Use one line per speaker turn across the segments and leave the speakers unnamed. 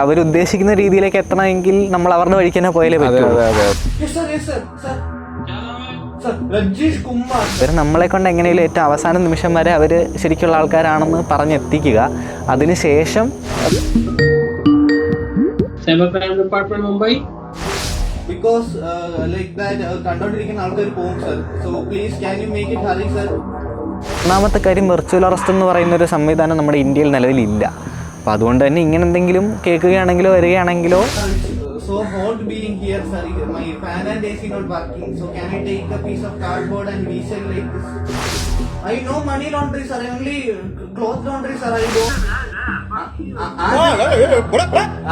അവരുദ്ദേശിക്കുന്ന രീതിയിലേക്ക് എത്തണമെങ്കിൽ നമ്മൾ അവരുടെ വഴിക്ക് തന്നെ പോയാലേ പറ്റൂ. ഇവർ നമ്മളെ കൊണ്ട് എങ്ങനെയും ഏറ്റവും അവസാന നിമിഷം വരെ അവർ ശരിക്കുള്ള ആൾക്കാരാണെന്ന് പറഞ്ഞെത്തിക്കുക. അതിനുശേഷം
cyber crime department Mumbai
because like that കണ്ടോണ്ടിരിക്കുന്ന ആൾക്കാർ പോകും sir. So please can you make it hurry sir.
ഒന്നാമത്തെ കാര്യം വെർച്വൽ അറസ്റ്റ് എന്ന് പറയുന്ന ഒരു സംവിധാനം നമ്മുടെ ഇന്ത്യയിൽ നിലവിലില്ല. അപ്പോൾ അതുകൊണ്ട് തന്നെ ഇങ്ങനെ എന്തെങ്കിലും കേൾക്കുകയാണെങ്കിലോ വരികയാണെങ്കിലോ
so hot being here sir, my fan and AC not working, so can I take a piece of cardboard and resell like this? I know money laundry sir, only cloth laundry sir, I don't.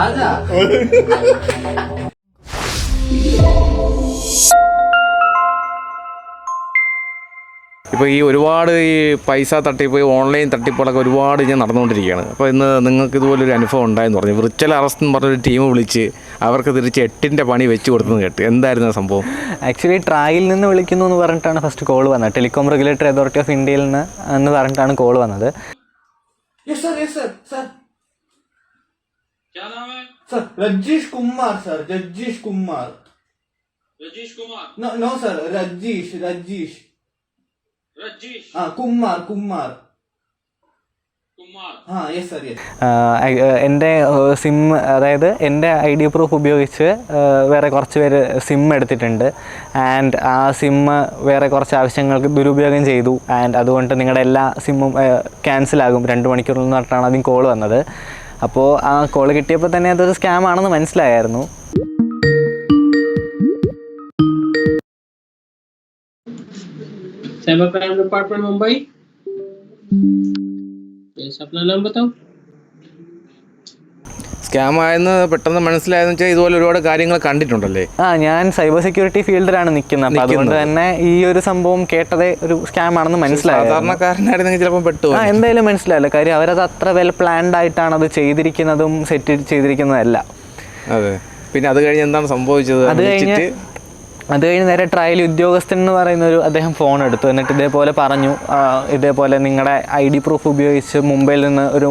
Aja
ഇപ്പോൾ ഈ ഒരുപാട് ഈ പൈസ തട്ടിപ്പ്, online തട്ടിപ്പുകളൊക്കെ ഒരുപാട് ഞാൻ നടന്നുകൊണ്ടിരിക്കുകയാണ്. അപ്പോൾ ഇന്ന് നിങ്ങൾക്ക് ഇതുപോലൊരു അനുഭവം ഉണ്ടായെന്ന് പറഞ്ഞു. വിർച്വൽ അറസ്റ്റ് എന്ന് പറഞ്ഞൊരു ടീം വിളിച്ച് അവർക്ക് തിരിച്ച് 8ന്റെ പണി വെച്ച് കൊടുത്തെന്ന് കേട്ട്. എന്തായിരുന്നു സംഭവം?
ആക്ച്വലി ട്രായിൽ നിന്ന് വിളിക്കുന്നു എന്ന് പറഞ്ഞിട്ടാണ് ഫസ്റ്റ് കോൾ വന്നത്. ടെലികോം റെഗുലേറ്ററി അതോറിറ്റി ഓഫ് ഇന്ത്യയിൽ നിന്ന് എന്ന് പറഞ്ഞിട്ടാണ് കോൾ വന്നത്.
yes sir sir क्या नाम है sir? Rajesh Kumar sir, Rajesh Kumar no sir, Rajesh Kumar yes sir yes.
എൻ്റെ സിം, അതായത് എൻ്റെ ID പ്രൂഫ് ഉപയോഗിച്ച് വേറെ കുറച്ച് പേര് സിം എടുത്തിട്ടുണ്ട്. ആൻഡ് ആ സിം വേറെ കുറച്ച് ആവശ്യങ്ങൾക്ക് ദുരുപയോഗം ചെയ്തു. ആൻഡ് അതുകൊണ്ട് നിങ്ങളുടെ എല്ലാ സിമ്മും ക്യാൻസലാകും 2 മണിക്കൂറിൽ എന്ന് പറഞ്ഞിട്ടാണ് ആദ്യം കോൾ വന്നത്. അപ്പോൾ ആ കോൾ കിട്ടിയപ്പോൾ തന്നെ അതൊരു സ്കാം ആണെന്ന് മനസ്സിലായിരുന്നു.
साइबर क्राइम डिपार्टमेंट मुंबई अपना नाम बताओ.
സ്കാം ആയെന്ന് പെട്ടെന്ന് മനസ്സിലായെന്ന് വെച്ചാൽ ഇതുപോലെ ഒരുപാട് കാര്യങ്ങൾ കണ്ടിട്ടുണ്ടല്ലേ?
ഞാൻ സൈബർ സെക്യൂരിറ്റി ഫീൽഡിലാണ് നിൽക്കുന്നത്. അപ്പോൾ അതുകൊണ്ട് തന്നെ ഈ ഒരു സംഭവം കേട്ടതേ ഒരു സ്കാം ആണെന്ന് മനസ്സിലായി.
സാധാരണക്കാരനായിരുന്നെങ്കിൽ ചിലപ്പോൾ പെട്ടു.
എന്തായാലും മനസ്സിലായല്ലോ. കാര്യം അവരത് അത്ര വെൽ പ്ലാൻഡ് ആയിട്ടാണ് അത് ചെയ്തിരിക്കുന്നതും സെറ്റ് ചെയ്തിരിക്കുന്നതെല്ലാം.
അതെ. പിന്നെ അത് കഴിഞ്ഞ് എന്താണ് സംഭവിച്ചത്?
അത് കഴിഞ്ഞ് നേരെ ട്രയൽ ഉദ്യോഗസ്ഥൻ എന്ന് പറയുന്ന അദ്ദേഹം ഫോൺ എടുത്തു. എന്നിട്ട് ഇതേപോലെ പറഞ്ഞു, ഇതേപോലെ നിങ്ങളുടെ ID പ്രൂഫ് ഉപയോഗിച്ച് മുംബൈയിൽ നിന്ന് ഒരു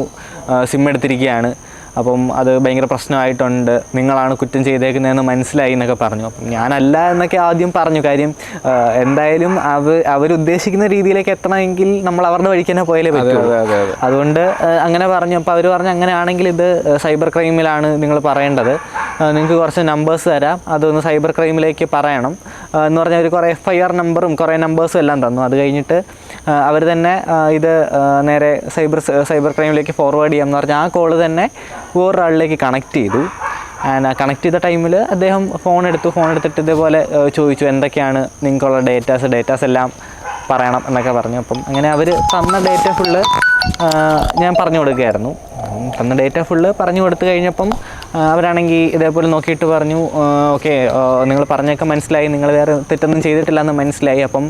സിം എടുത്തിരിക്കുകയാണ്. അപ്പം അത് ഭയങ്കര പ്രശ്നമായിട്ടുണ്ട്, നിങ്ങളാണ് കുറ്റം ചെയ്തേക്കുന്നതെന്ന് മനസ്സിലായി എന്നൊക്കെ പറഞ്ഞു. അപ്പം ഞാനല്ല എന്നൊക്കെ ആദ്യം പറഞ്ഞു. കാര്യം എന്തായാലും അവരുദ്ദേശിക്കുന്ന രീതിയിലേക്ക് എത്തണമെങ്കിൽ നമ്മൾ അവരുടെ വഴിക്ക് തന്നെ പോയാലേ പറ്റൂ. അതുകൊണ്ട് അങ്ങനെ പറഞ്ഞു. അപ്പോൾ അവർ പറഞ്ഞു, അങ്ങനെയാണെങ്കിൽ ഇത് സൈബർ ക്രൈമിലാണ് നിങ്ങൾ പറയേണ്ടത്, നിങ്ങൾക്ക് കുറച്ച് നമ്പേഴ്സ് തരാം, അതൊന്ന് സൈബർ ക്രൈമിലേക്ക് പറയണം എന്ന് പറഞ്ഞാൽ അവർ കുറേ FIR നമ്പറും കുറേ നമ്പേഴ്സും എല്ലാം തന്നു. അത് കഴിഞ്ഞിട്ട് അവർ തന്നെ ഇത് നേരെ സൈബർ ക്രൈമിലേക്ക് ഫോർവേഡ് ചെയ്യാമെന്ന് പറഞ്ഞാൽ ആ കോള് തന്നെ വേറൊരാളിലേക്ക് കണക്ട് ചെയ്തു. ആൻഡ് കണക്ട് ചെയ്ത ടൈമിൽ അദ്ദേഹം ഫോൺ എടുത്തിട്ട് ഇതേപോലെ ചോദിച്ചു, എന്തൊക്കെയാണ് നിങ്ങൾക്കുള്ള ഡേറ്റാസ് എല്ലാം പറയണം എന്നൊക്കെ പറഞ്ഞു. അപ്പം അങ്ങനെ അവർ തന്ന ഡേറ്റ ഫുള്ള് ഞാൻ പറഞ്ഞു കൊടുക്കുകയായിരുന്നു. തന്ന ഡേറ്റ ഫുള്ള് പറഞ്ഞു കൊടുത്തു കഴിഞ്ഞപ്പം അവരാണെങ്കിൽ ഇതേപോലെ നോക്കിയിട്ട് പറഞ്ഞു, ഓക്കെ നിങ്ങൾ പറഞ്ഞൊക്കെ മനസ്സിലായി, നിങ്ങൾ വേറെ തെറ്റൊന്നും ചെയ്തിട്ടില്ല എന്ന് മനസ്സിലായി. അപ്പം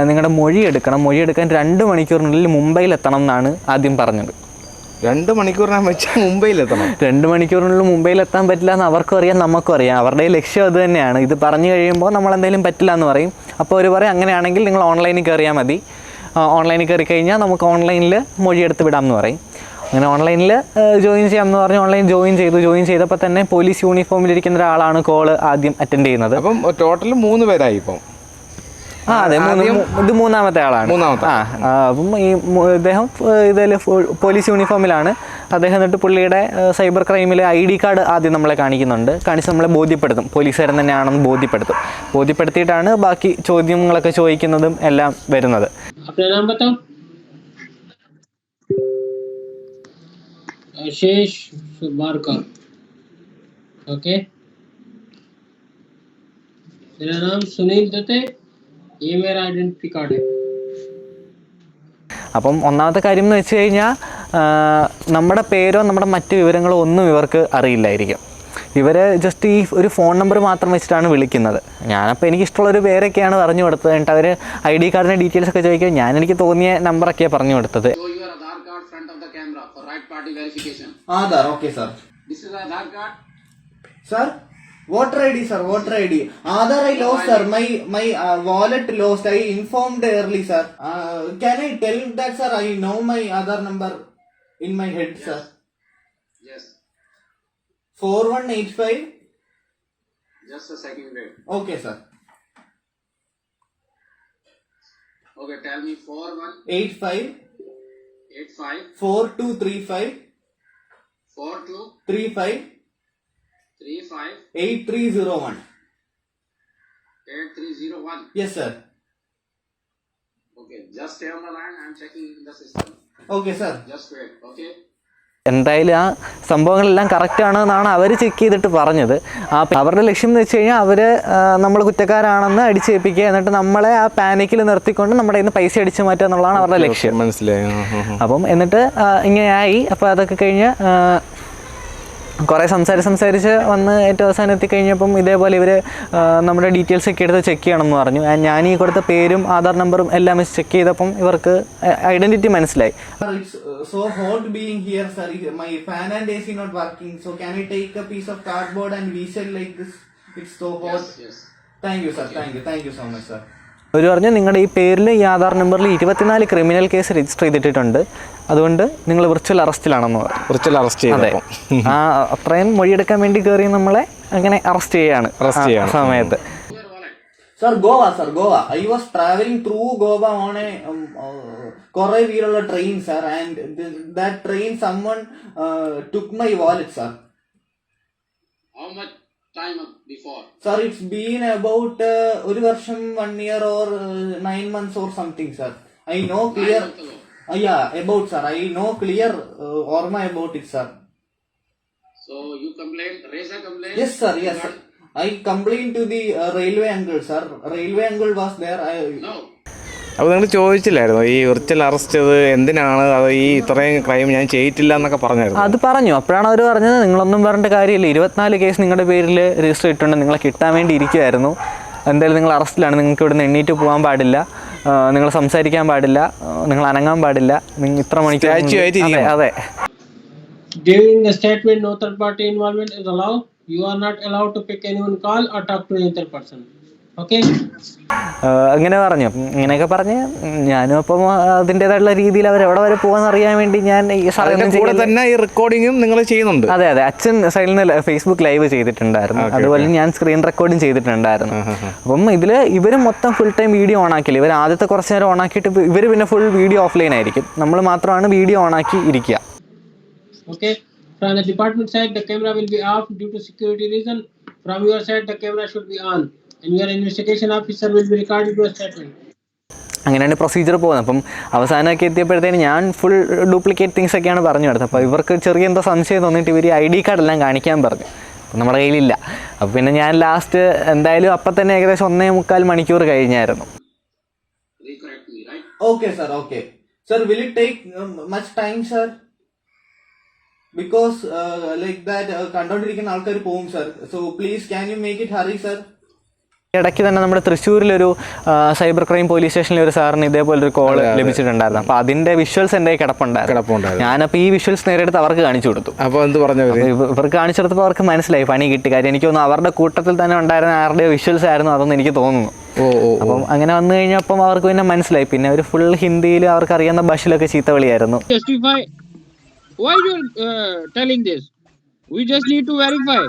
നിങ്ങളുടെ മൊഴി എടുക്കാൻ 2 മണിക്കൂറിനുള്ളിൽ മുംബൈയിലെത്തണം എന്നാണ് ആദ്യം പറഞ്ഞത്.
2 മണിക്കൂറിനകം വെച്ചാൽ മുംബൈയിലെത്തണം?
2 മണിക്കൂറിനുള്ളിൽ മുംബൈയിലെത്താൻ പറ്റില്ല എന്ന് അവർക്കും അറിയാം, നമുക്കും അറിയാം. അവരുടെ ലക്ഷ്യം അത് തന്നെയാണ്. ഇത് പറഞ്ഞു കഴിയുമ്പോൾ നമ്മളെന്തെങ്കിലും പറ്റില്ല എന്ന് പറയും. അപ്പോൾ അവർ പറയും, അങ്ങനെയാണെങ്കിൽ നിങ്ങൾ ഓൺലൈനിൽ കയറിയാൽ മതി, ഓൺലൈനിൽ കയറി കഴിഞ്ഞാൽ നമുക്ക് ഓൺലൈനിൽ മൊഴിയെടുത്ത് വിടാമെന്ന് പറയും. അങ്ങനെ ഓൺലൈനിൽ ജോയിൻ ചെയ്യാമെന്ന് പറഞ്ഞ് ഓൺലൈൻ ജോയിൻ ചെയ്തപ്പോൾ തന്നെ പോലീസ് യൂണിഫോമിലിരിക്കുന്ന ഒരാളാണ് കോള് ആദ്യം അറ്റൻഡ് ചെയ്യുന്നത്.
അപ്പം ടോട്ടൽ 3 പേരായി ഇപ്പം?
അതെ, ഇത് മൂന്നാമത്തെ ആളാണ്. അപ്പം ഈ ഇദ്ദേഹം ഇതിൽ പോലീസ് യൂണിഫോമിലാണ്. അദ്ദേഹം എന്നിട്ട് പുള്ളിയുടെ സൈബർ ക്രൈമിലെ ID കാർഡ് ആദ്യം നമ്മളെ കാണിച്ച് നമ്മളെ ബോധ്യപ്പെടുത്തും, പോലീസുകാരൻ തന്നെയാണെന്ന് ബോധ്യപ്പെടുത്തിയിട്ടാണ് ബാക്കി ചോദ്യങ്ങളൊക്കെ ചോദിക്കുന്നതും എല്ലാം വരുന്നത്.
आशीष सुबारकर, ओके. मेरा नाम सुनील दत्ते, ये मेरा आइडेंटिटी कार्ड है.
അപ്പം ഒന്നാമത്തെ കാര്യം എന്ന് വെച്ച് കഴിഞ്ഞാൽ നമ്മുടെ പേരോ നമ്മുടെ മറ്റ് വിവരങ്ങളോ ഒന്നും ഇവർക്ക് അറിയില്ലായിരിക്കും. ഇവർ ജസ്റ്റ് ഈ ഒരു ഫോൺ നമ്പർ മാത്രം വെച്ചിട്ടാണ് വിളിക്കുന്നത്. ഞാനപ്പോൾ എനിക്കിഷ്ടമുള്ളൊരു പേരൊക്കെയാണ് പറഞ്ഞു കൊടുത്തത്. എന്നിട്ട് അവർ ID കാർഡിൻ്റെ ഡീറ്റെയിൽസ് ഒക്കെ ചോദിക്കുക. എനിക്ക് തോന്നിയ നമ്പറൊക്കെയാണ് പറഞ്ഞു കൊടുത്തത്.
Aadhaar, okay sir.
This is Aadhaar card.
Sir, voter ID sir, voter ID. Aadhaar I lost sir, my wallet lost. I informed early sir. Can I tell that sir? I know my Aadhaar number in my head sir.
Yes.
4185.
Just a second, wait.
Okay, sir.
Okay, tell me
85
4185
4235
4235
8301.
8301.
Yes, sir.
Okay, just stay on the line. I'm checking the system.
Okay, sir.
Just wait, okay?
എന്തായാലും ആ സംഭവങ്ങളെല്ലാം correct ആണെന്നാണ് അവർ check ചെയ്തിട്ട് പറഞ്ഞത്. അവരുടെ ലക്ഷ്യം എന്ന് വെച്ച് കഴിഞ്ഞാൽ അവർ നമ്മൾ കുറ്റക്കാരാണെന്ന് അടിച്ചേൽപ്പിക്കുക, എന്നിട്ട് നമ്മളെ ആ പാനിക്കിൽ നിർത്തിക്കൊണ്ട് നമ്മുടെ കയ്യിൽ നിന്ന് പൈസ അടിച്ചു മാറ്റുക എന്നുള്ളതാണ് അവരുടെ ലക്ഷ്യം.
മനസ്സിലായി.
അപ്പം എന്നിട്ട് ഇങ്ങനെയായി. അപ്പോൾ അതൊക്കെ കഴിഞ്ഞ് കുറേ സംസാരിച്ച് വന്ന് ഏറ്റവും അവസാനം എത്തിക്കഴിഞ്ഞപ്പം ഇതേപോലെ ഇവർ നമ്മുടെ ഡീറ്റെയിൽസ് ഒക്കെ എടുത്ത് ചെക്ക് ചെയ്യണമെന്ന് പറഞ്ഞു. ഞാൻ ഈ കൊടുത്ത പേരും ആധാർ നമ്പറും എല്ലാം വെച്ച് ചെക്ക് ചെയ്തപ്പം ഇവർക്ക് ഐഡൻറ്റിറ്റി മനസ്സിലായി.
Sir, it's so hot being here, sir. My fan and AC not working. So can I take a piece of cardboard and resell like this? It's so hot.
Yes.
Thank you, sir. Thank you so much, sir.
അവർ പറഞ്ഞു നിങ്ങളുടെ ഈ പേരിൽ ഈ ആധാർ നമ്പറിൽ 24 criminal case register ചെയ്തിട്ടുണ്ട്, അതുകൊണ്ട് നിങ്ങൾ virtual അറസ്റ്റിലാണെന്ന് പറഞ്ഞു.
വിർച്വൽ അറസ്റ്റ്
അതെ,
ചെയ്തപ്പോൾ
അത്രയും മൊഴിയെടുക്കാൻ വേണ്ടി കയറി നമ്മളെ അങ്ങനെ അറസ്റ്റ് ചെയ്യാണ് സമയത്ത്.
Sir, Goa. I was traveling through Goa on a Korai Veerulla train, sir, and that train someone took my wallet, sir.
How much time before?
Sir, it's been about 1 varsham, 1 year or 9 months or something, sir. I know clear.
9 months ago.
Yeah, about, sir. I know clear orma about it, sir.
So you raise a complaint?
Yes, sir. Yes, sir. I complained to the railway uncle, sir. Railway uncle was there.
No.
അപ്പോൾ നിങ്ങൾ ചോദിച്ചില്ലായിരുന്നു ഈ virtual arrest എന്തിനാണ്, അത് ഈ ഇത്രയും crime ഞാൻ ചെയ്തിട്ടില്ല എന്നൊക്കെ പറഞ്ഞായിരുന്നു?
അത് പറഞ്ഞു. അപ്പോഴാണ് അവർ പറഞ്ഞത് നിങ്ങളൊന്നും പറഞ്ഞിട്ട് കാര്യമില്ല, 24 കേസ് നിങ്ങളുടെ പേരിൽ രജിസ്റ്റർ ചെയ്തിട്ടുണ്ട്, നിങ്ങളെ കിട്ടാൻ വേണ്ടി ഇരിക്കുമായിരുന്നു, എന്തായാലും നിങ്ങൾ അറസ്റ്റിലാണ്, നിങ്ങൾക്ക് ഇവിടുന്ന് എണ്ണീറ്റ് പോകാൻ പാടില്ല, നിങ്ങൾ സംസാരിക്കാൻ പാടില്ല, നിങ്ങൾ അനങ്ങാൻ പാടില്ല, നിങ്ങൾ ഇത്ര മണിക്കൂർ. അതെ.
During the statement, no third party involvement is allowed. You are not allowed to pick anyone call or talk to any other person. Okay?
അങ്ങനെ പറഞ്ഞു. ഇങ്ങനെയൊക്കെ പറഞ്ഞ് ഞാനും അപ്പം അതിൻ്റെതായിട്ടുള്ള രീതിയിൽ അവർ എവിടെ വരെ പോകാന്ന് അറിയാൻ വേണ്ടി ഞാൻ ഈ
കൂടെ തന്നെ ഈ റെക്കോർഡിങ്ങും നിങ്ങൾ ചെയ്യുന്നുണ്ട്.
അതെ, അച്ഛൻ സൈഡിൽ നിന്ന് ഫേസ്ബുക്ക് ലൈവ് ചെയ്തിട്ടുണ്ടായിരുന്നു, അതുപോലെ ഞാൻ സ്ക്രീൻ റെക്കോർഡിങ് ചെയ്തിട്ടുണ്ടായിരുന്നു. അപ്പം ഇതിൽ ഇവർ മൊത്തം ഫുൾ ടൈം വീഡിയോ ഓൺ ആക്കില്ല. ഇവർ ആദ്യത്തെ കുറച്ച് നേരം ഓൺ ആക്കിയിട്ട് ഇവർ പിന്നെ ഫുൾ വീഡിയോ ഓഫ്ലൈൻ ആയിരിക്കും, നമ്മൾ മാത്രമാണ് വീഡിയോ ഓൺ ആക്കി ഇരിക്കുക.
Okay. From the department side, the camera will be off due to security reason. From your side, the camera should be on, and your investigation officer will be recording your statement.
അങ്ങനെയാണ് procedure പോകുന്നത്. അപ്പം അവസാനമൊക്കെ എത്തിയപ്പോഴത്തേന് ഞാൻ full duplicate things ഒക്കെയാണ് പറഞ്ഞു കൊടുത്തത്. അപ്പോൾ ഇവർക്ക് ചെറിയ എന്തോ സംശയം തോന്നിയിട്ട് ഇവർ ID കാർഡെല്ലാം കാണിക്കാൻ പറഞ്ഞു. അപ്പം നമ്മുടെ കയ്യിലില്ല. അപ്പോൾ പിന്നെ ഞാൻ ലാസ്റ്റ് എന്തായാലും അപ്പം തന്നെ ഏകദേശം 1.25 മണിക്കൂർ കഴിഞ്ഞായിരുന്നു.
Recorrect me, right?
Okay, sir. Okay. Sir, will it take much time, sir? Because like that കണ്ടോണ്ടിരിക്കുന്ന ആൾക്കാർ പോകും, sir. So please, can you make it hurry, sir?
ഇടയ്ക്ക് തന്നെ നമ്മുടെ തൃശ്ശൂരിലൊരു സൈബർ ക്രൈം പോലീസ് സ്റ്റേഷനിൽ ഒരു സാറിന് ഇതേപോലൊരു കോൾ ലഭിച്ചിട്ടുണ്ടായിരുന്നു. അപ്പോൾ അതിൻ്റെ വിഷ്വൽസ് എൻ്റെ കിടപ്പുണ്ടായിരുന്നു. ഞാനപ്പോൾ ഈ വിഷ്വൽസ് നേരിട്ട് അവർക്ക് കാണിച്ചു കൊടുത്തു. അപ്പോൾ എന്ത് പറഞ്ഞു? ഇവർക്ക് കാണിച്ചു കൊടുത്തപ്പോൾ അവർക്ക് മനസ്സിലായി പണി കിട്ടി. കാര്യം എനിക്ക് തോന്നുന്നു അവരുടെ കൂട്ടത്തിൽ തന്നെ ഉണ്ടായിരുന്ന ആരുടെ വിഷ്വൽസ് ആയിരുന്നു അതെന്ന് എനിക്ക് തോന്നുന്നു. അപ്പം അങ്ങനെ വന്നു കഴിഞ്ഞപ്പം അവർക്ക് പിന്നെ മനസ്സിലായി. പിന്നെ ഒരു ഫുൾ ഹിന്ദിയിൽ അവർക്ക് അറിയാവുന്ന ഭാഷയിലൊക്കെ ചീത്ത വിളിയായിരുന്നു.
Why you telling this? We just need to verify.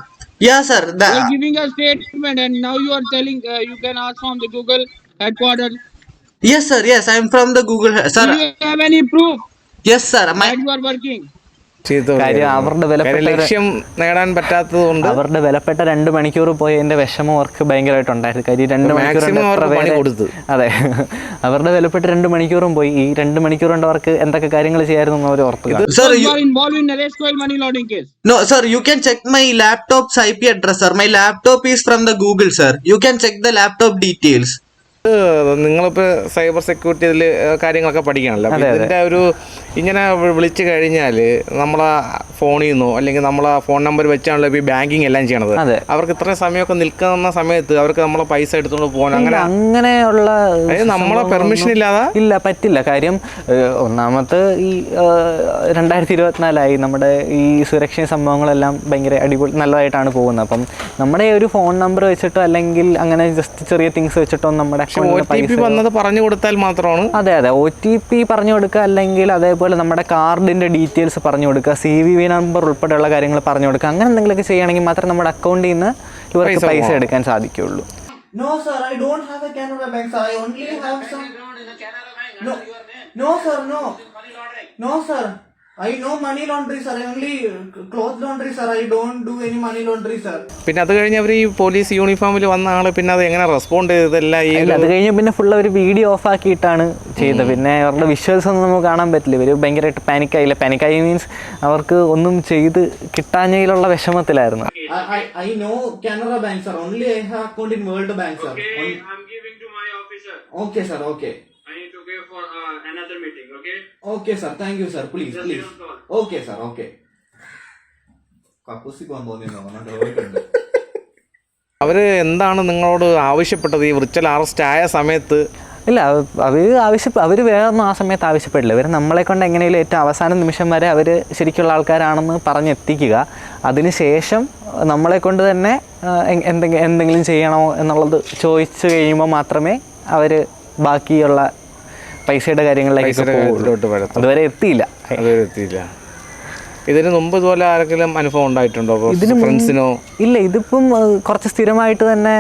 Yeah, sir.
You are giving a statement and now you are telling you can ask from the Google headquarters.
Yes, sir. Yes, I am from the Google. Sir.
Do you have any proof?
Yes, sir.
That you are working.
കാര്യം അവരുടെ
ലക്ഷ്യം നേടാൻ പറ്റാത്തതുകൊണ്ട്
അവരുടെ വിലപ്പെട്ട 2 മണിക്കൂർ പോയതിന്റെ വിഷമം അവർക്ക് ഭയങ്കരമായിട്ടുണ്ടായിരുന്നു. കാര്യം 2 മണിക്കൂർ. അതെ, അവരുടെ വിലപ്പെട്ട 2 മണിക്കൂറും പോയി. ഈ 2 മണിക്കൂർ കൊണ്ട് അവർക്ക് എന്തൊക്കെ കാര്യങ്ങൾ ചെയ്യായിരുന്നു അവർ ഓർത്തു.
Sir, you are involved in arrest while money laundering case.
No, sir. You can check my laptop's IP address, sir. My laptop is from the Google, sir. You can check the laptop details.
നിങ്ങളിപ്പോൾ cyber security ഇതിൽ കാര്യങ്ങളൊക്കെ പഠിക്കണമല്ലോ. അപ്പോൾ ഇതിൻ്റെ ഒരു ഇങ്ങനെ വിളിച്ചു കഴിഞ്ഞാൽ നമ്മളെ ഫോണിൽ നിന്നോ അല്ലെങ്കിൽ നമ്മളെ ഫോൺ നമ്പർ വെച്ചാണല്ലോ ഇപ്പോൾ ഈ ബാങ്കിങ് എല്ലാം ചെയ്യണത്. അവർക്ക് ഇത്രയും സമയമൊക്കെ നിൽക്കുന്ന സമയത്ത് അവർക്ക് നമ്മളെ പൈസ എടുത്തുകൊണ്ട് പോകാൻ
അങ്ങനെയുള്ള
നമ്മളെ പെർമിഷൻ ഇല്ല
പറ്റില്ല. കാര്യം ഒന്നാമത്തെ ഈ 2024 നമ്മുടെ ഈ സുരക്ഷാ സംഭവങ്ങളെല്ലാം ഭയങ്കര അടിപൊളി നല്ലതായിട്ടാണ് പോകുന്നത്. അപ്പം നമ്മുടെ ഒരു ഫോൺ നമ്പർ വെച്ചിട്ടോ അല്ലെങ്കിൽ അങ്ങനെ ജസ്റ്റ് ചെറിയ തിങ്സ് വെച്ചിട്ടോ നമ്മുടെ അക്കൗണ്ടിൽ
വന്നത് പറഞ്ഞു കൊടുത്താൽ മാത്രമാണ്.
അതെ OTP പറഞ്ഞു കൊടുക്കുക, അല്ലെങ്കിൽ അതേപോലെ നമ്മുടെ കാർഡിൻ്റെ ഡീറ്റെയിൽസ് പറഞ്ഞു കൊടുക്കുക, CVV നമ്പർ ഉൾപ്പെടെയുള്ള കാര്യങ്ങൾ പറഞ്ഞു കൊടുക്കുക. അങ്ങനെ എന്തെങ്കിലുമൊക്കെ ചെയ്യുകയാണെങ്കിൽ മാത്രമേ നമ്മുടെ അക്കൗണ്ടിൽ നിന്ന് ഇവർക്ക് പൈസ എടുക്കാൻ സാധിക്കുകയുള്ളൂ.
No sir, I don't have a Canara Bank sir. I only have some. No, no sir, no. No sir, I know money laundry sir. I only cloth laundry sir. I don't do any money laundry sir.
പിന്നെ അത് കഴിഞ്ഞ് അവർ ഈ police യൂണിഫോമിൽ വന്ന ആൾ പിന്നെ അത് എങ്ങനെ respond ചെയ്തതെല്ലാം ഈ
അത് കഴിഞ്ഞ് പിന്നെ ഫുൾ അവർ വീഡിയോ ഓഫ് ആക്കിയിട്ടാണ് ചെയ്തത്. പിന്നെ അവരുടെ വിഷ്വൽസ് ഒന്നും നമുക്ക് കാണാൻ പറ്റില്ല. ഇവർ ഭയങ്കരമായിട്ട് പാനിക്കായില്ല. പാനിക്കായി മീൻസ് അവർക്ക് ഒന്നും ചെയ്ത് കിട്ടാഞ്ഞതിലുള്ള വിഷമത്തിലായിരുന്നു.
I know Canara Bank sir. Only I have account in World Bank sir.
Okay, I'm giving to my officer.
Okay sir, okay.
I need to go for another meeting, okay?
Okay sir, thank you sir. Please,
Just
please.
be on call.
Okay sir, okay. കക്കൂസി പോകാൻ തോന്നിയിട്ടുണ്ടോ?
അവർ എന്താണ് നിങ്ങളോട് ആവശ്യപ്പെട്ടത് ഈ virtual arrest ആയ സമയത്ത്?
ഇല്ല, അവർ വേറൊന്നും ആ സമയത്ത് ആവശ്യപ്പെടില്ല. ഇവർ നമ്മളെ കൊണ്ട് എങ്ങനെയും ഏറ്റവും അവസാന നിമിഷം വരെ അവർ ശരിക്കുള്ള ആൾക്കാരാണെന്ന് പറഞ്ഞെത്തിക്കുക. അതിനുശേഷം നമ്മളെ കൊണ്ട് തന്നെ എന്തെങ്കിലും ചെയ്യണോ എന്നുള്ളത് ചോദിച്ചു കഴിയുമ്പോൾ മാത്രമേ അവർ ബാക്കിയുള്ള പൈസയുടെ കാര്യങ്ങളിലേക്ക് പോകുള്ളൂ. അതുവരെ എത്തിയില്ല.
ഇതിന് മുമ്പ് ഇതുപോലെ ആരെങ്കിലും അനുഭവം ഉണ്ടായിട്ടുണ്ടോ ഫ്രണ്ട്സിനോ?
ഇല്ല, ഇതിപ്പം കുറച്ച് സ്ഥിരമായിട്ട് തന്നെ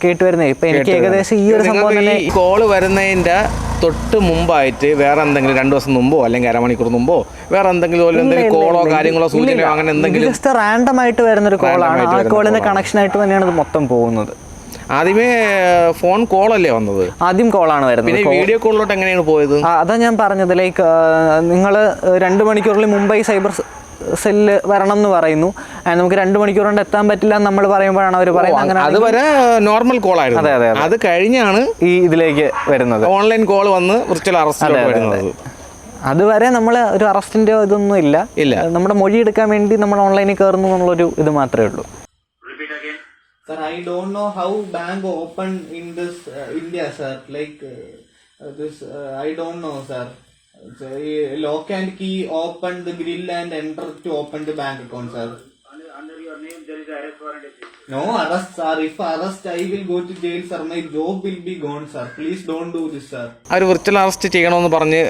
കേട്ടുവരുന്നേ. ഇപ്പം എനിക്ക് ഏകദേശം ഈ ഒരു സംഭവം തന്നെ
കോള് വരുന്നതിൻ്റെ തൊട്ട് മുമ്പായിട്ട് വേറെ എന്തെങ്കിലും 2 ദിവസം മുമ്പോ അല്ലെങ്കിൽ അരമണിക്കൂർ മുമ്പോ വേറെ എന്തെങ്കിലും കോളോ കാര്യങ്ങളോ സൂചനയോ അങ്ങനെ എന്തെങ്കിലും?
ജസ്റ്റ് റാൻഡം ആയിട്ട് വരുന്നൊരു കോളാണ്. ആ കോളിന്റെ കണക്ഷൻ ആയിട്ട് തന്നെയാണ് ഇത് മൊത്തം പോകുന്നത്.
ആദ്യമേ ഫോൺ കോളല്ലേ വന്നത്?
ആദ്യം കോളാണ് വരുന്നത്.
പിന്നെ വീഡിയോ കോളിലോട്ട് എങ്ങനെയാണ് പോയത്?
അതാ ഞാൻ പറഞ്ഞത്. ലൈക്ക് നിങ്ങൾ 2 മണിക്കൂറിൽ മുംബൈ സൈബർ സെല്ല് വരണം എന്ന് പറയുന്നു. നമുക്ക് 2 മണിക്കൂർ കൊണ്ട് എത്താൻ പറ്റില്ല എന്ന് നമ്മൾ പറയുമ്പോഴാണ് അവർ പറയുന്നത്. അങ്ങനെ
അതുവരെ നോർമൽ കോൾ ആയിരുന്നു.
അതെ.
അത് കഴിഞ്ഞാണ്
ഈ ഇതിലേക്ക് വരുന്നത്,
ഓൺലൈൻ കോൾ വന്ന് വിർച്വൽ അറസ്റ്റ് വരുന്നത്.
അതുവരെ നമ്മൾ ഒരു അറസ്റ്റിന്റെ ഇതൊന്നും ഇല്ല. നമ്മുടെ മൊഴി എടുക്കാൻ വേണ്ടി നമ്മൾ ഓൺലൈനിൽ കയറുന്നു എന്നുള്ളൊരു ഇത് മാത്രമേ ഉള്ളൂ.
Sir, I don't know how bank opened in this India, sir. Like this, I don't know, sir. So, lock and key open the grill and enter to open the bank account, sir.
Under your name, there is a arrest warrant.
No arrest, sir. If arrest, I will go to jail, sir. My job will be gone, sir. Please don't do this, sir.
അവർ virtual arrest ചെയ്യണമെന്ന് പറഞ്ഞ്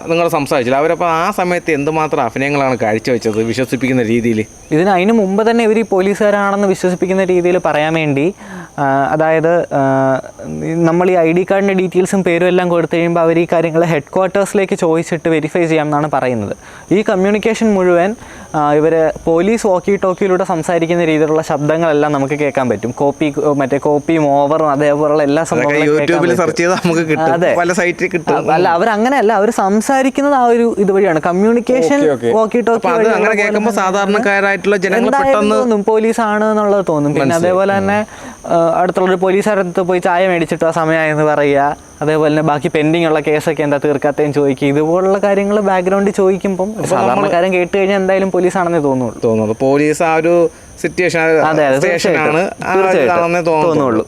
നിങ്ങൾ സംസാരിച്ചില്ല. അവരപ്പോൾ ആ സമയത്ത് എന്തുമാത്രം അഭിനയങ്ങളാണ് കാഴ്ചവെച്ചത് വിശ്വസിപ്പിക്കുന്ന രീതിയിൽ?
അതിന് മുമ്പ് തന്നെ ഇവർ ഈ പോലീസുകാരാണെന്ന് വിശ്വസിപ്പിക്കുന്ന രീതിയിൽ പറയാൻ വേണ്ടി, അതായത് നമ്മൾ ഈ ID കാർഡിൻ്റെ ഡീറ്റെയിൽസും പേരും എല്ലാം കൊടുത്തു കഴിയുമ്പോൾ അവർ ഈ കാര്യങ്ങൾ ഹെഡ് ക്വാർട്ടേഴ്സിലേക്ക് ചോദിച്ചിട്ട് വെരിഫൈ ചെയ്യാമെന്നാണ് പറയുന്നത്. ഈ കമ്മ്യൂണിക്കേഷൻ മുഴുവൻ ഇവർ പോലീസ് വോക്കി ടോക്കിയിലൂടെ സംസാരിക്കുന്ന രീതിയിലുള്ള ശബ്ദങ്ങളെല്ലാം നമുക്ക് കേൾക്കാൻ പറ്റും. കോപ്പിയും ഓവറും അതേപോലുള്ള എല്ലാ സംഭവങ്ങളും. അതെ, അല്ല അവരങ്ങനെയല്ല, അവർ സംസാരിക്കുന്നത് ആ ഒരു ഇതുവഴിയാണ്. കമ്മ്യൂണിക്കേഷൻ വോക്കി ടോക്കി
സാധാരണക്കാരായിട്ടുള്ള ജനങ്ങൾ
തോന്നും പോലീസാണ് എന്നുള്ളത് തോന്നും. പിന്നെ അതേപോലെ തന്നെ അടുത്തുള്ളൊരു പോലീസുകാരടുത്ത് പോയി ചായ മേടിച്ചിട്ട് ആ സമയമായെന്ന് പറയുക. അതേപോലെ തന്നെ ബാക്കി പെൻഡിങ് ഉള്ള കേസൊക്കെ എന്താ തീർക്കാത്തതെന്ന് ചോദിക്കുക. ഇതുപോലുള്ള കാര്യങ്ങൾ ബാക്ക്ഗ്രൗണ്ടിൽ ചോദിക്കുമ്പം സാധാരണക്കാരൻ കേട്ട് കഴിഞ്ഞാൽ എന്തായാലും പോലീസാണെന്നേ തോന്നുള്ളൂ.
പോലീസ് ആ ഒരു
തോന്നുള്ളൂ.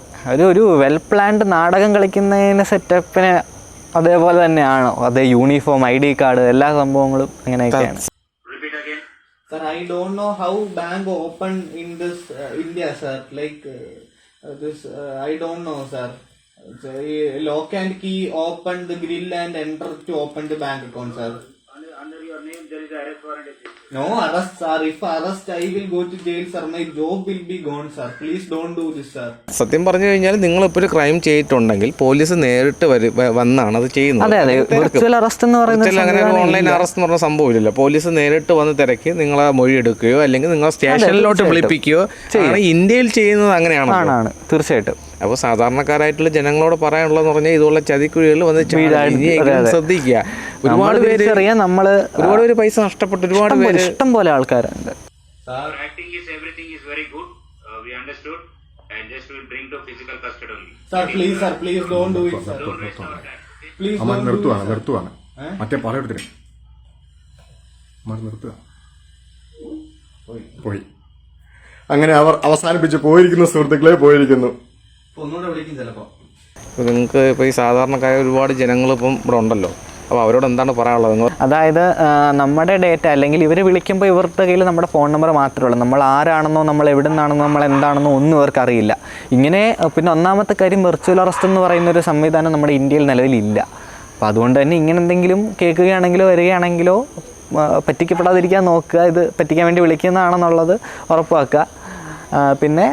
ഒരു വെൽ പ്ലാൻഡ് നാടകം കളിക്കുന്നതിന് സെറ്റപ്പിന് അതേപോലെ തന്നെയാണോ? അതേ യൂണിഫോം, ID കാർഡ്, എല്ലാ സംഭവങ്ങളും അങ്ങനെയൊക്കെയാണ്.
Sir, I don't know how bank opened in this India, sir. Like this, I don't know, sir. So, lock and key open the grill and enter to open the bank account, sir.
Under your name, there is a arrest warrant.
No arrest, sir. If arrest, I will go to jail, sir. My job will be gone, sir. Please don't do this, sir.
സത്യം പറഞ്ഞു കഴിഞ്ഞാൽ നിങ്ങളിപ്പോൾ ഒരു crime ചെയ്തിട്ടുണ്ടെങ്കിൽ police നേരിട്ട് വന്നാണ് അത് ചെയ്യുന്നത്.
വിർച്വൽ അറസ്റ്റ് എന്ന് പറയുന്നത്
അങ്ങനെ ഓൺലൈൻ അറസ്റ്റ് എന്ന് പറഞ്ഞ സംഭവമില്ലല്ലോ. പോലീസ് നേരിട്ട് വന്ന് തിരക്കി നിങ്ങളെ മൊഴി എടുക്കുകയോ അല്ലെങ്കിൽ നിങ്ങളെ സ്റ്റേഷനിലോട്ട് വിളിപ്പിക്കുകയോ ആണ് ഇന്ത്യയിൽ ചെയ്യുന്നത്. അങ്ങനെയാണ്
തീർച്ചയായിട്ടും.
അപ്പോൾ സാധാരണക്കാരായിട്ടുള്ള ജനങ്ങളോട് പറയാനുള്ളതെന്ന് പറഞ്ഞാൽ ഇതുള്ള ചതിക്കുഴികളിൽ വന്ന് ശ്രദ്ധിക്കുക. ഒരുപാട് പേര് പൈസ നഷ്ടപ്പെട്ടു. ഒരുപാട് പേര്,
ഇഷ്ടം പോലെ ആൾക്കാരുണ്ട്.
Everything is very good. We understood, and just will bring to physical custody only.
Sir, please don't do it, sir. Please don't do it, sir.
നിർത്തുവാണ്. മറ്റേ പറയെടുത്തിട്ട് നിർത്തുക. പോയി. അങ്ങനെ അവർ അവസാനിപ്പിച്ച് പോയിരിക്കുന്നു. സുഹൃത്തുക്കളെ, പോയിരിക്കുന്നു.
ഒന്നുകൂടെ വിളിക്കും ചിലപ്പോ.
നിങ്ങൾക്ക് ഇപ്പോൾ ഈ സാധാരണക്കാരായ ഒരുപാട് ജനങ്ങളിപ്പം ഇവിടെ ഉണ്ടല്ലോ. അപ്പോൾ അവരോട് എന്താണ് പറയാനുള്ളത്? നിങ്ങൾ
അതായത് നമ്മുടെ ഡേറ്റ അല്ലെങ്കിൽ ഇവർ വിളിക്കുമ്പോൾ ഇവരുടെ കയ്യിൽ നമ്മുടെ ഫോൺ നമ്പർ മാത്രമേ ഉള്ളൂ. നമ്മൾ ആരാണെന്നോ നമ്മൾ എവിടെ നിന്നാണെന്നോ നമ്മൾ എന്താണെന്നോ ഒന്നും ഇവർക്ക് അറിയില്ല. ഇങ്ങനെ പിന്നെ ഒന്നാമത്തെ കാര്യം വെർച്വൽ അറസ്റ്റ് എന്ന് പറയുന്ന ഒരു സംവിധാനം നമ്മുടെ ഇന്ത്യയിൽ നിലവിലില്ല. അപ്പോൾ അതുകൊണ്ട് തന്നെ ഇങ്ങനെ എന്തെങ്കിലും കേൾക്കുകയാണെങ്കിലോ വരികയാണെങ്കിലോ പറ്റിക്കപ്പെടാതിരിക്കാൻ നോക്കുക. ഇത് പറ്റിക്കാൻ വേണ്ടി വിളിക്കുന്നതാണെന്നുള്ളത് ഉറപ്പാക്കുക. പിന്നെ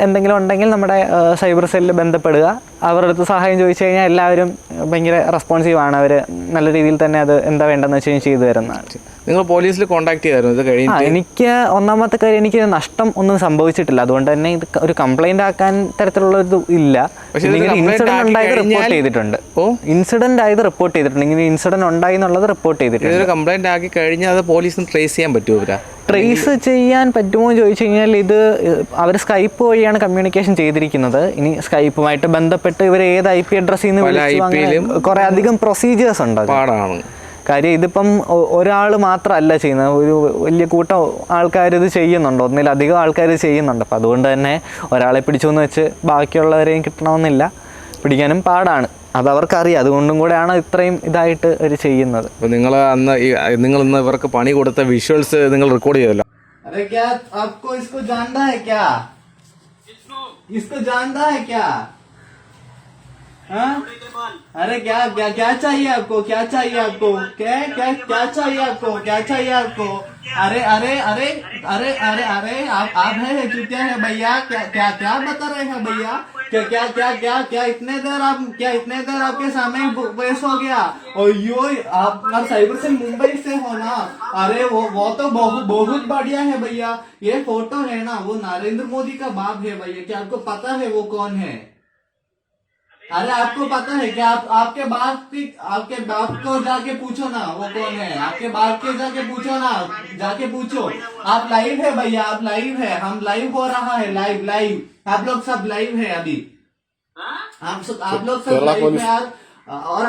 എന്തെങ്കിലും ഉണ്ടെങ്കിൽ നമ്മുടെ സൈബർ സെല്ലിൽ ബന്ധപ്പെടുക. അവരുടെ അടുത്ത് സഹായം ചോദിച്ചു കഴിഞ്ഞാൽ എല്ലാവരും ഭയങ്കര റെസ്പോൺസീവാണ്. അവർ നല്ല രീതിയിൽ തന്നെ അത് എന്താ വേണ്ടതെന്ന് വെച്ച് കഴിഞ്ഞാൽ ചെയ്തു തരുന്നതാണ്.
നിങ്ങൾ പോലീസിൽ കോൺടാക്ട് ചെയ്തായിരുന്നു ഇത് കഴിഞ്ഞ്?
എനിക്ക് ഒന്നാമത്തെ കാര്യം എനിക്ക് നഷ്ടം ഒന്നും സംഭവിച്ചിട്ടില്ല. അതുകൊണ്ട് തന്നെ ഇത് ഒരു കംപ്ലൈൻ്റ് ആക്കാൻ തരത്തിലുള്ള ഒരു ഇല്ല. ഇൻസിഡന്റ് ഉണ്ടായത് റിപ്പോർട്ട് ചെയ്തിട്ടുണ്ട്. ഇൻസിഡന്റ് ആയത് റിപ്പോർട്ട് ചെയ്തിട്ടുണ്ട്. ഇങ്ങനെ ഇൻസിഡന്റ് ഉണ്ടായി എന്നുള്ളത് റിപ്പോർട്ട് ചെയ്തിട്ടുണ്ട്.
ഇതൊരു കംപ്ലൈന്റ് ആക്കി കഴിഞ്ഞാൽ അത് പോലീസിന് ട്രേസ് ചെയ്യാൻ പറ്റുമോ?
ട്രേസ് ചെയ്യാൻ പറ്റുമോ എന്ന് ചോദിച്ചു കഴിഞ്ഞാൽ ഇത് അവർ സ്കൈപ്പ് വഴിയാണ് കമ്മ്യൂണിക്കേഷൻ ചെയ്തിരിക്കുന്നത്. ഇനി സ്കൈപ്പുമായിട്ട് ബന്ധപ്പെട്ട് ഇവർ ഏത് IP അഡ്രസ്സിൽ നിന്ന് വിളിച്ചു കുറേ അധികം പ്രൊസീജിയേഴ്സ് ഉണ്ട്.
പാടാണ്
കാര്യം. ഇതിപ്പം ഒരാൾ മാത്രമല്ല ചെയ്യുന്നത്, ഒരു വലിയ കൂട്ടം ആൾക്കാർ ഇത് ചെയ്യുന്നുണ്ട്, ഒന്നിലധികം ആൾക്കാർ ചെയ്യുന്നുണ്ട്. അപ്പം അതുകൊണ്ട് തന്നെ ഒരാളെ പിടിച്ചു എന്ന് വെച്ച് ബാക്കിയുള്ളവരെയും കിട്ടണമെന്നില്ല, പിടിക്കാനും പാടാണ്. അതവർക്കറിയാം. അതുകൊണ്ടും കൂടെയാണ് ഇത്രയും ഇതായിട്ട് അവർ ചെയ്യുന്നത്.
അപ്പോൾ നിങ്ങൾ ഇന്ന് ഇവർക്ക് പണി കൊടുത്ത വിഷ്വൽസ് നിങ്ങൾ റെക്കോർഡ് ചെയ്തല്ലോ.
अरे क्या आपको इसको जानना है क्या? इसको जानना है क्या? हाँ? अरे क्या क्या क्या चाहिए आपको? क्या चाहिए आपको? क्या क्या क्या चाहिए आपको? क्या चाहिए आपको? अरे अरे अरे अरे अरे अरे आप है चुतिया है भैया? क्या क्या क्या बता रहे हैं भैया? क्या क्या क्या क्या क्या इतने देर आपके सामने पेश हो गया? ओयो आप साइबर से मुंबई से हो ना? अरे वो तो बहुत बढ़िया है भैया. ये फोटो है ना, वो नरेंद्र मोदी का बाप है भैया. क्या आपको पता है वो कौन है? अरे आपको पता है क्या? आपके बाप को जाके पूछो ना वो कौन है. आपके बाप के जाके पूछो ना, जाके पूछो. आप लाइव है भैया, आप लाइव है. हम लाइव हो रहा है, लाइव. आप लोग सब लाइव है अभी. आप लोग सब लाइव में यार. और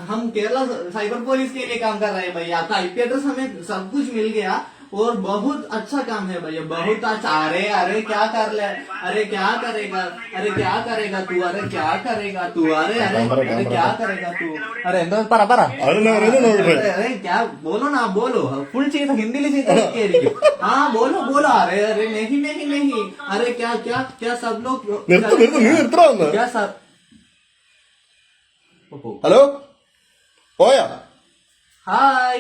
हम केरला साइबर पुलिस के लिए काम कर रहे हैं भैया. आपका IP एड्रेस हमें सब कुछ मिल गया और बहुत अच्छा काम है भैया, बहुत अच्छा. अरे क्या कर ले? अरे क्या करेगा? अरे क्या करेगा तू? अरे क्या करेगा तू? अरे क्या करेगा तू? अरे പറ अरे क्या बोलो ना, बोलो फुल चाहिए, हिंदी में चाहिए. हाँ बोलो. अरे नहीं. अरे क्या सब लोग क्या सब.
ഹലോ പോയാ?
हाय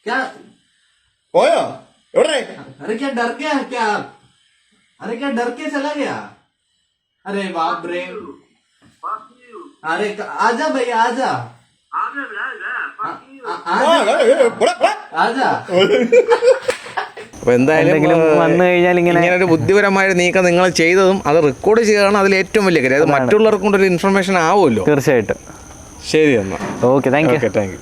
क्या?
പോയാ? എവിടെ?
अरे क्या डर गया क्या आप? अरे क्या डर के चला गया? अरे बाप रे. अरे आजा भैया, आजा. आजा.
അപ്പോൾ എന്തായാലും
വന്നു കഴിഞ്ഞാൽ ഇങ്ങനെ
ഒരു ബുദ്ധിപരമായ നീക്കം നിങ്ങൾ ചെയ്തതും അത് റെക്കോർഡ് ചെയ്തതാണ് അതിൽ ഏറ്റവും വലിയ കാര്യം. അത് മറ്റുള്ളവർക്ക് കൊണ്ടൊരു ഇൻഫർമേഷൻ ആവുമല്ലോ.
തീർച്ചയായിട്ടും.
ശരി എന്നാൽ
okay, thank you.
Thank you.